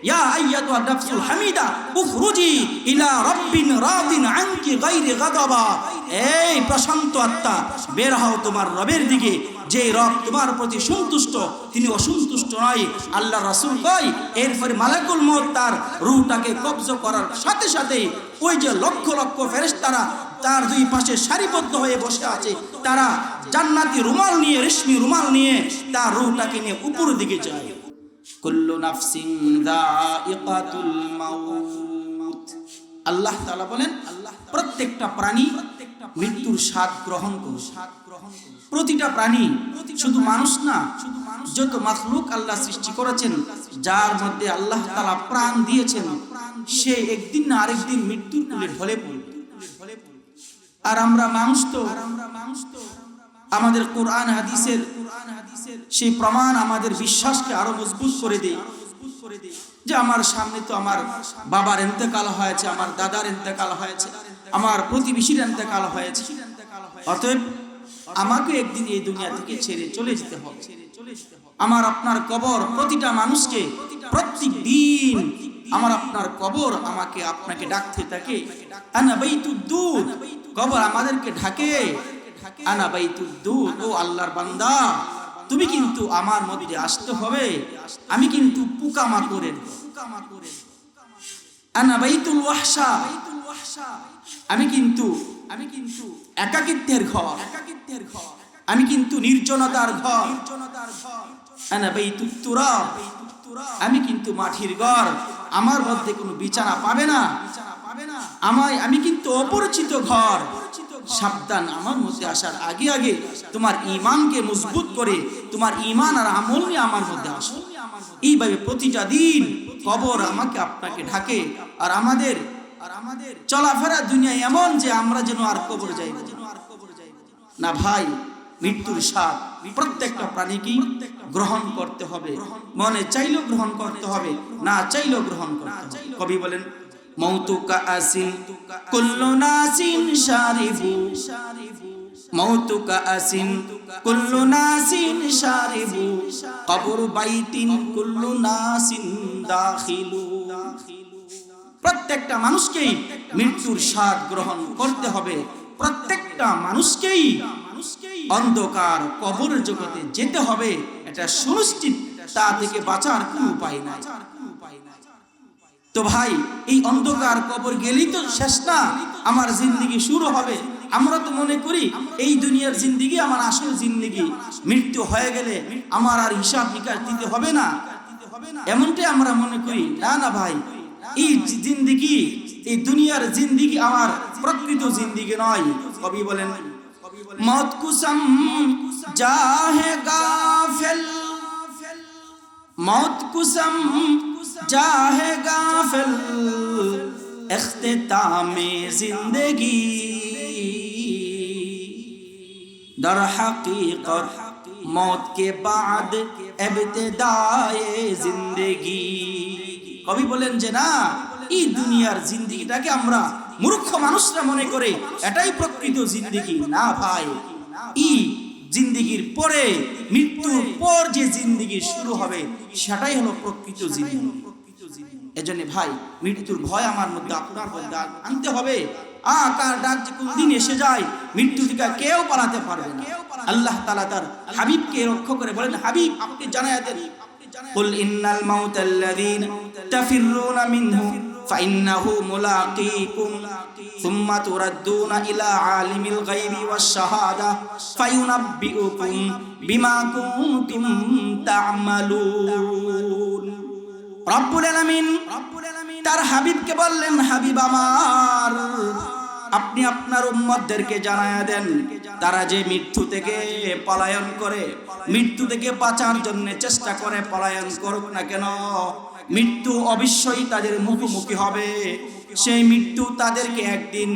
ইয়া আইয়াতুহা নাফসুল হামিদা উখরুজি ইলা রাব্বিন রাদিন আনকি গায়রি গাদাবা, এই প্রশান্ত আত্মা বের হও তোমার রবের দিকে, যে রব তোমার প্রতি সন্তুষ্ট, তিনি অসন্তুষ্ট নয়। আল্লাহ রাসূল কয়, এরপরে মালাকুল মউত তার রূহটাকে কবজ করার সাথে সাথে ওই যে লক্ষ লক্ষ ফেরেশতারা তার দুই পাশে সারিবদ্ধ হয়ে বসে আছে, তারা জান্নাতি রুমাল নিয়ে, রেশমি রুমাল নিয়ে তার রূহটাকে নিয়ে উপরের দিকে যায়। কুল্লু নাফসিন যায়িকাতুল মাউত, আল্লাহ তাআলা বলেন প্রত্যেকটা প্রাণী মৃত্যুর স্বাদ গ্রহণ করে। প্রতিটা প্রাণী, শুধু মানুষ না, যত মাখলুক আল্লাহ সৃষ্টি করেছেন, যার মধ্যে আল্লাহ তাআলা প্রাণ দিয়েছেন, সে একদিন না আরেকদিন মৃত্যুর কোলে ঢলে পড়বে। আর আমরা মানুষ তো আমাদের কোরআন হাদিসের সেই প্রমাণ আমাদের বিশ্বাসকে আরো মজবুত করে দেয় যে আমার সামনে তো আমার বাবার ইন্তেকাল হয়েছে, আমার দাদার ইন্তেকাল হয়েছে, আমার প্রতিবেশীর ইন্তেকাল হয়েছে, অতএব আমাকে একদিন এই দুনিয়া থেকে ছেড়ে চলে যেতে হবে। আমার আপনার কবর প্রতিটা মানুষকে প্রত্যেক দিন আমার আপনার কবর আমাকে আপনাকে ডাকতে থাকে। আনা বাইতুদ্দুদ, কবর আমাদেরকে ঢাকে। আনা বাইতুদ্দুদ, ও আল্লাহর বান্দা তুমি কিন্তু আমার মধ্যে আসতে হবে, আমি কিন্তু পোকামাকড়ের। আনা বাইতুল ওয়াহশা, আমি কিন্তু একাকিত্বের ঘর, আমি কিন্তু নির্জনতার ঘর। আনা বাইতুত তুরাব, আমি কিন্তু মাটির ঘর, আমার মধ্যে কোনো বিছানা পাবে না, আমি কিন্তু অপরিচিত ঘর। সাবধান, আমার মধ্যে আসার আগে আগে তোমার ঈমানকে মজবুত করে তোমার ঈমান আর আমল নিয়ে আমার মধ্যে আসো। এইভাবে প্রতিটা দিন কবর আমাকে আপনাকে ঢাকে। আর আমাদের চলাফেরা দুনিয়া এমন যে আমরা যেন আর কবর যাইব না। ভাই, মৃত্যুর স্বাদ প্রত্যেকটা প্রাণীকেই গ্রহণ করতে হবে, মনে চাইলেও গ্রহণ করতে হবে, না চাইলেও গ্রহণ করতে হবে। কবি বলেন, মৌতুকা আসিন কুল্লু নাসিন শারিবু, মৌতুকা আসিন কুল্লু নাসিন শারিবু, কবর বাইতিন কুল্লু নাসিন দাখিলু। প্রত্যেকটা মানুষকেই মৃত্যুর স্বাদ গ্রহণ করতে হবে, প্রত্যেকটা মানুষকেই অন্ধকার কবরের জগতে যেতে হবে, এটা সুনিশ্চিত, তা থেকে বাঁচার কোনো উপায় নাই। তো ভাই, এই অন্ধকার কবর গেলেই তো শেষ না, আমার জিন্দেগি শুরু হবে। আমরা তো মনে করি এই দুনিয়ার জিন্দেগি আমার আসল জিন্দেগি, মৃত্যু হয়ে গেলে আমার আর হিসাব নিকাশ দিতে হবে না, এমনটাই আমরা মনে করি। না না ভাই, এই জিন্দেগি, এই দুনিয়ার জিন্দেগি আমার প্রকৃত জিন্দেগি নয়। কবি বলেন, মौत कुसम जाहे गाफिल, मौत कुसम जाहे गाफिल, इख्तितामे जिंदगी दर हकीकत मौत के बाद इब्तिदाए जिंदगी। কবি বলেন যে না, এই দুনিয়ার জিন্দেগিটাকে আমরা মূর্খ মানুষরা মনে করে এটাই প্রকৃত জিন্দেগি। না ভাই, এই জিন্দেগির পরে, মৃত্যুর পর যে জিন্দেগি শুরু হবে সেটাই হলো প্রকৃত জিন্দেগি। এজন্য ভাই, মৃত্যুর ভয় আমার মধ্যে আপনার মধ্যে আনতে হবে। কার ডাক যে কোনদিন এসে যায়, মৃত্যু থেকে কেউ পালাতে পারবে না। আল্লাহ তাআলা তার হাবিবকে রক্ষা করে বলেন, হাবিব আপনি জানায়া দেন, কুল ইন্নাল মাউতাল্লাযী তাফিরুনা মিনহু ফাইন্নাহু মুলাকীকুম সুম্মা তুরাদ্দুনা ইলা আলিমিল গায়বি ওয়াশ শাহাদা ফায়ুনাব্বিউকুম বিমা কুনতুম তা'মালুন। রব্বুল আলামিন তার হাবিবকে বললেন, হাবিব আমার, আপনি আপনার উম্মতদেরকে জানায়া দেন, তারা যে মৃত্যু থেকে পলায়ন করে, মৃত্যু থেকে বাঁচার জন্য চেষ্টা করে, পলায়ন করুক না কেন, মৃত্যু অবশ্যই তাদের মুখোমুখি হবে। সেই মৃত্যু তাদেরকে একদিন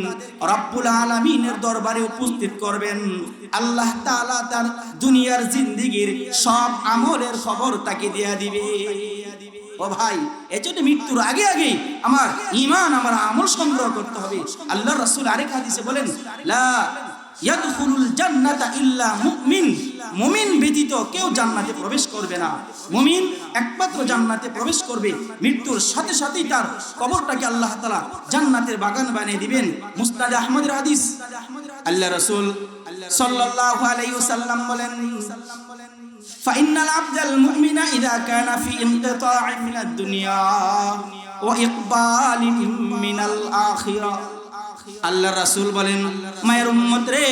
রব্বুল আলামিনের দরবারে উপস্থিত করবেন। আল্লাহ তাআলা তার দুনিয়ার জিন্দেগির সব আমলের খবর তাকে দিয়ে দিবে। ও ভাই, এজন্য মৃত্যুর আগে আগে আমার ঈমান, আমার আমল সংগ্রহ করতে হবে। আল্লাহর রাসূল আরেক হাদিসে বলেন, লা ইয়াদখুলুল জান্নাতা ইল্লা মুমিন মুমিন ব্যতীত কেউ জান্নাতে প্রবেশ করবে না। মুমিন একমাত্র জান্নাতে প্রবেশ করবে, মৃত্যুর সাথে সাথেই তার কবরটাকে আল্লাহ তাআলা জান্নাতের বাগান বানিয়ে দিবেন। মুসনাদে আহমদের হাদিস, আল্লাহ রাসূল সাল্লাল্লাহু আলাইহি ওয়াসাল্লাম বলেন, ফাইন্নাল আবদাল মুমিনা ইযা কানা ফি ইনকিতা'in মিনাদ দুনিয়া ওয়া ইকবালিন মিনাল আখিরা। আল্লাহ রাসূল বলেন, মায়ের উম্মত রে,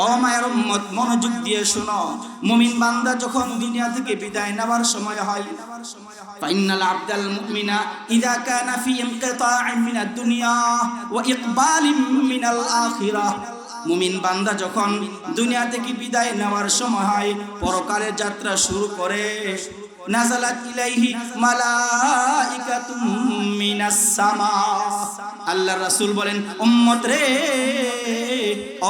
ও মায়ের উম্মত, মনোযোগ দিয়ে শোনো, মুমিন বান্দা যখন দুনিয়া থেকে বিদায় নেওয়ার সময় হয়, ফাইন্নাল আবদাল মুমিনা ইযা কানা ফি ইনকিতা'in মিনাদ দুনিয়া ওয়া ইকবালিন মিনাল আখিরা। মুমিন বান্দা যখন দুনিয়া থেকে বিদায় নেওয়ার সময় হয়, পরকালের যাত্রা শুরু করে, নাযালাত ইলাইহি মালাইকাতুম মিনাস সামা। আল্লাহর রাসূল বলেন, উম্মত রে,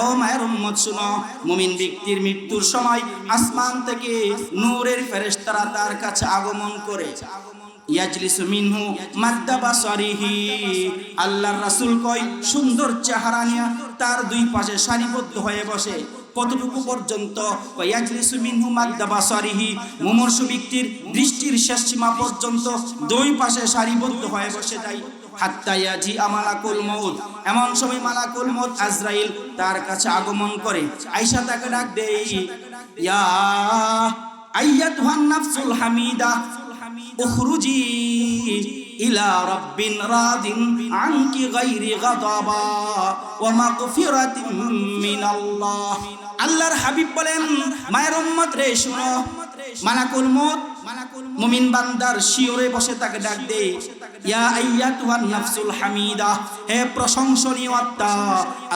ও মায়ের উম্মত শুনো, মুমিন ব্যক্তির মৃত্যুর সময় আসমান থেকে নূরের ফেরেশতারা তার কাছে আগমন করে, ইয়াজলিসু মিনহু মাদ্দা বাসারিহি। আল্লাহর রাসূল কয়, সুন্দর চেহারা নিয়ে তার দুই পাশে সারিবদ্ধ হয়ে বসে। কতটুকু পর্যন্ত? ইয়াজলিসু মিনহু মাদ্দা বাসারিহি, মুমূর্ষু ব্যক্তির দৃষ্টির শেষ সীমা পর্যন্ত দুই পাশে সারিবদ্ধ হয়ে বসে যায়। হাত্তা ইয়াজি মালাকুল মউত, এমন সময় মালাকুল মউত আজরাইল তার কাছে আগমন করে, আয়েশা তাকে ডাক দেয়, ইয়া আইয়াতুহান নাফসুল হামিদা উখরুজি ইলা রাব্বিন রাদিন আনকি গায়রি গাদাবা ওয়া মাগফিরাতিন মিনাল্লাহ। আল্লাহর হাবিব বলেন, মায়ের উম্মত রে শুনো, মালাকুল মউত মুমিন বান্দার শিয়রে বসে তাকে ডাক দেয়, ইয়া আইয়াতুহান নাফসুল হামিদা, হে প্রশংসনীয় আত্মা।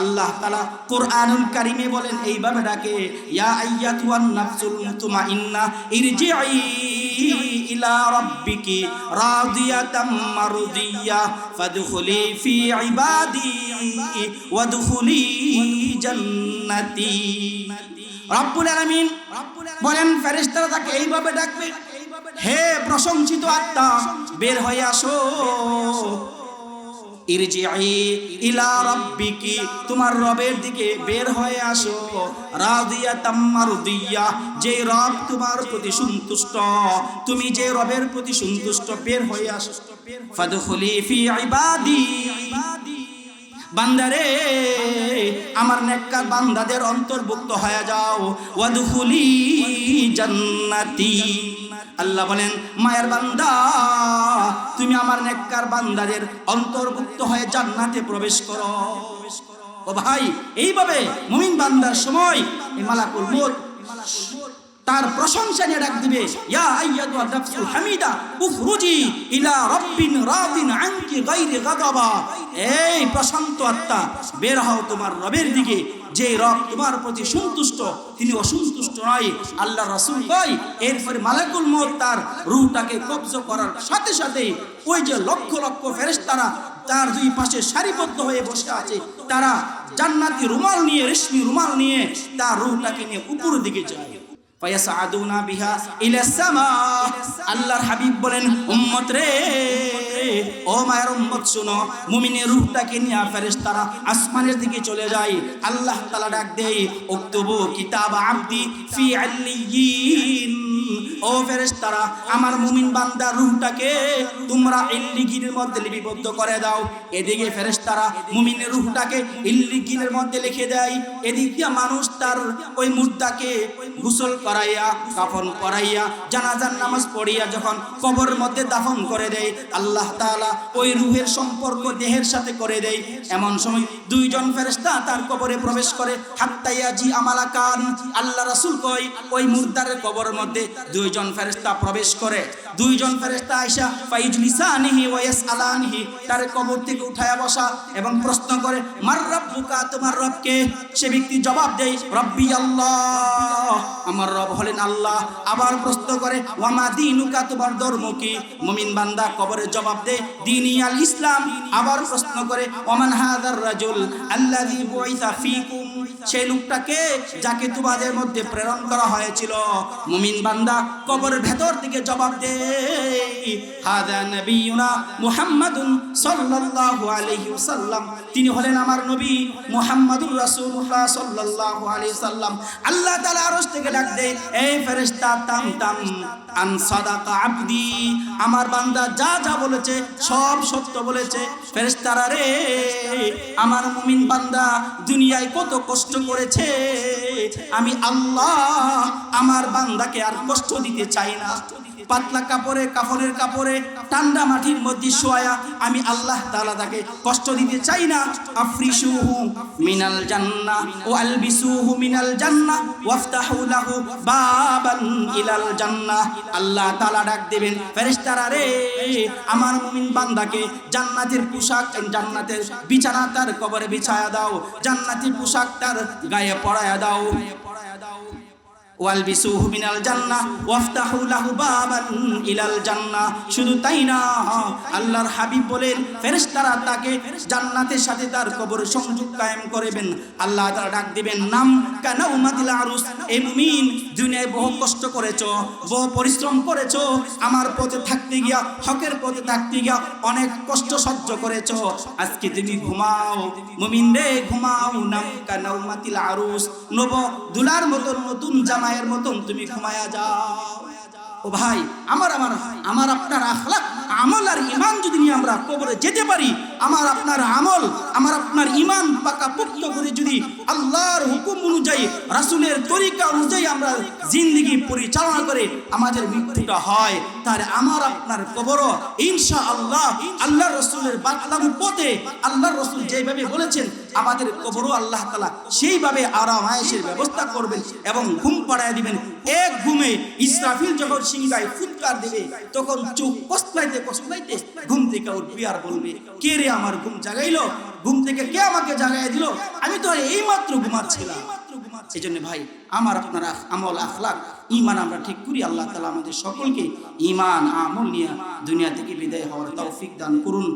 আল্লাহ তাআলা কোরআনুল কারীমে বলেন, এইভাবে ডাকে, ইয়া আইয়াতুহান নাফসুল মুতমাইন্না ইরজিই ইলা রাব্বিকি রাদিয়াতাম মারদিয়া ফাদখুলি ফি ইবাদি ওয়াদখুলি জান্নাতি। রব্বুল আলামিন বলেন, ফেরেশতারা তাকে এইভাবে ডাকবে, হে প্রশংসিত আত্মা, বের হয়ে আসো, ইরজিই ইলা রাব্বিকি, তোমার রবের দিকে বের হয়ে আসো, রাদিয়াতাম মারদিয়া, যে রব তোমার প্রতি সন্তুষ্ট, তুমি যে রবের প্রতি সন্তুষ্ট, বের হয়ে আসো, ফাদখুলি ফি ইবাদি, বান্দারে আমার নেককার বান্দাদের অন্তর্ভুক্ত হয়ে যাও, ওয়াদখুলি জান্নাতি। আল্লাহ বলেন, মায়ের বান্দা, তুমি আমার নেককার বান্দাদের অন্তর্ভুক্ত হয়ে জান্নাতে প্রবেশ করো। ও ভাই, এইভাবে মুমিন বান্দার সময় এই মালাকুল মউত তার প্রশংসা নিয়ে ডাক দিবে, ইয়া আইয়াতুহান নাফসুল হামিদা উখরুজি ইলা রাব্বিন রাদিন আনকি গায়রি গাদাবা। এই প্রশান্ত আত্মা, বের হও তোমার রবের দিকে, যে রব তোমার প্রতি সন্তুষ্ট, তিনি অসন্তুষ্ট নয়। আল্লাহ রাসূল কয়, এরপরে মালাকুল মউত তার রূহটাকে কবজা করার সাথে সাথে ওই যে লক্ষ লক্ষ ফেরেশতারা তার দুই পাশে সারিবদ্ধ হয়ে বসে আছে, তারা জান্নাতি রুমাল নিয়ে, রেশমি রুমাল নিয়ে তার রূহটাকে নিয়ে উপরের দিকে যায়, ফায়াসআদুনা বিহা ইলা সামা। আল্লাহর হাবিব বলেন, উম্মত রে, ও মায়ের উম্মত শুনো, মুমিনের রূহটাকে নিয়ে ফেরেশতারা আসমানের দিকে চলে যায়। আল্লাহ তাআলা ডাক দেয়, উকতুবু কিতাব আবদি ফি আল্লিয়িন। ও ফেরেশতারা, আমার মুমিন বান্দার রূহটাকে তোমরা ইল্লিয়িনের মধ্যে লিপিবদ্ধ করে দাও। এদিকে ফেরেশতারা মুমিনের রূহটাকে ইল্লিয়িনের মধ্যে লিখে দেয়, এদিকে মানুষ তার ওই মুর্দাকে গোসল করাইয়া, কাফন পরাইয়া, জানাজার নামাজ পড়িয়া যখন কবরের মধ্যে দাফন করে দেয়, আল্লাহ তাআলা ওই রূহের সম্পর্ক দেহের সাথে করে দেয়। এমন সময় দুইজন ফেরেশতা তার কবরে প্রবেশ করে, হাত্তা ইয়াজি আমালাকান। আল্লাহ রাসূল কয়, ওই মুর্দারের কবরের মধ্যে দুইজন ফেরেশতা প্রবেশ করে। দুইজন ফেরেশতা আয়েশা ফাইজলিসানিহি ওয়া ইয়াসআলানিহি, তার কবর থেকে উঠায়া বসা এবং প্রশ্ন করে, মার রাব্বুকা, তোমার রব কে? সে ব্যক্তি জবাব দেয়, রব্বি আল্লাহ, আমার রব হলেন আল্লাহ। আবার প্রশ্ন করে, ওয়া মা দীনুকা, তোমার ধর্ম কি? মুমিন বান্দা কবরে জবাব দেয়, দীনি আল ইসলাম। আবার প্রশ্ন করে, ওমান হাযার রাজুল আল্লাযী বুইসা ফীকুম, সেই লোকটাকে যাকে তোমাদের মধ্যে প্রেরণ করা হয়েছিল। মুমিন বান্দা কবরের ভেতর থেকে জবাব দেয়, হাদা নবিয়ুনা মুহাম্মাদুন সাল্লাল্লাহু আলাইহি ওয়াসাল্লাম, তিনি হলেন আমার নবী মুহাম্মাদুর রাসূলুল্লাহ সাল্লাল্লাহু আলাইহি সাল্লাম। আল্লাহ তাআলা আরশ থেকে ডাক দেয়, এই ফেরেশতা তাম তাম আন সাদাকা আবদি, আমার বান্দা যা যা বলেছে সব সত্য বলেছে। ফেরেশতারা রে, আমার মুমিন বান্দা দুনিয়ায় কত কষ্ট করেছে, আমি আল্লাহ আমার বান্দাকে আর কষ্ট দিতে চাই না। পাতলা কাপড়ে, কাফনের কাপড়ে, ঠান্ডা মাটির মধ্যে শোয়া আমি আল্লাহ তাআলা তাকে কষ্ট দিতে চাই না। আফরিশুহু মিনাল জান্নাহ ওয়া আলবিসুহু মিনাল জান্নাহ ওয়াফতাহু লাহু বাবান ইলাল জান্নাহ। আল্লাহ তাআলা ডাক দিবেন, ফেরেশতারা রে, আমার মুমিন বান্দাকে জান্নাতের পোশাক, জান্নাতের বিছানা তার কবরে বিছায়া দাও, জান্নাতের পোশাক তার গায়ে পরায়া দাও। ওয়ালবিসুহু মিনাল জান্নাহ ওয়াফতাহু লাহু বাবান ইলাল জান্নাহ। শুধু তাই না, আল্লাহর হাবিব বলেন ফেরেশতারা তাকে জান্নাতের সাথে তার কবর সংযোগ কায়েম করবেন। আল্লাহ তাআলা ডাক দিবেন, নাম কানাউমাতিল আরুস, এই মুমিন দুনিয়ায় বহু কষ্ট করেছো, বহু পরিশ্রম করেছো, আমার পথে থাকতে গিয়া, হকের পথে থাকতে গিয়া অনেক কষ্ট সহ্য করেছো, আজকে তুমি ঘুমাও মুমিন রে, ঘুমাও। নাম কানাউমাতিল আরুস, নব দুলার মতন, নতুন জামাইয়ের মতন তুমি ঘুমায়া যাও। ও ভাই, আমার আপনার আখলাক, আমল আর ঈমান যদি নিয়ে আমরা কবরে যেতে পারি, আমার আপনার আমল, আমার আপনার ঈমান পাকাপোক্ত করে যদি আল্লাহর হুকুম অনুযায়ী, রাসূলের তরিকা অনুযায়ী আমরা জিন্দেগি পরিচালনা করে আমাদের মৃত্যুটা হয়, তাহলে আমার আপনার কবরও ইনশাআল্লাহ আল্লাহর রাসূলের বাতলানো পথে, আল্লাহর রাসূল যেভাবে বলেছেন আমাদের কবরও আল্লাহ তাআলা সেইভাবে আরাম আয়েশের ব্যবস্থা করবেন এবং ঘুম পাড়ায় দিবেন। এক ঘুমে ইসরাফিল যখন সিংহায় ফুৎকার দিবে, তখন চোখ কসলাইতে কসলাইতে ঘুম থেকে উঠবে আর বলবে, কে রে আমার ঘুম জাগাইলো, ঘুম থেকে কে আমাকে জাগাই দিল, আমি তো এইমাত্র ঘুমাচ্ছিলাম। এই জন্য ভাই, আমার আপনার আমল, আখলাক, ঈমান আমরা ঠিক করি। আল্লাহ তাআলা আমাদের সকলকে ঈমান আমল নিয়ে দুনিয়া থেকে বিদায় হওয়ার তৌফিক দান করুন।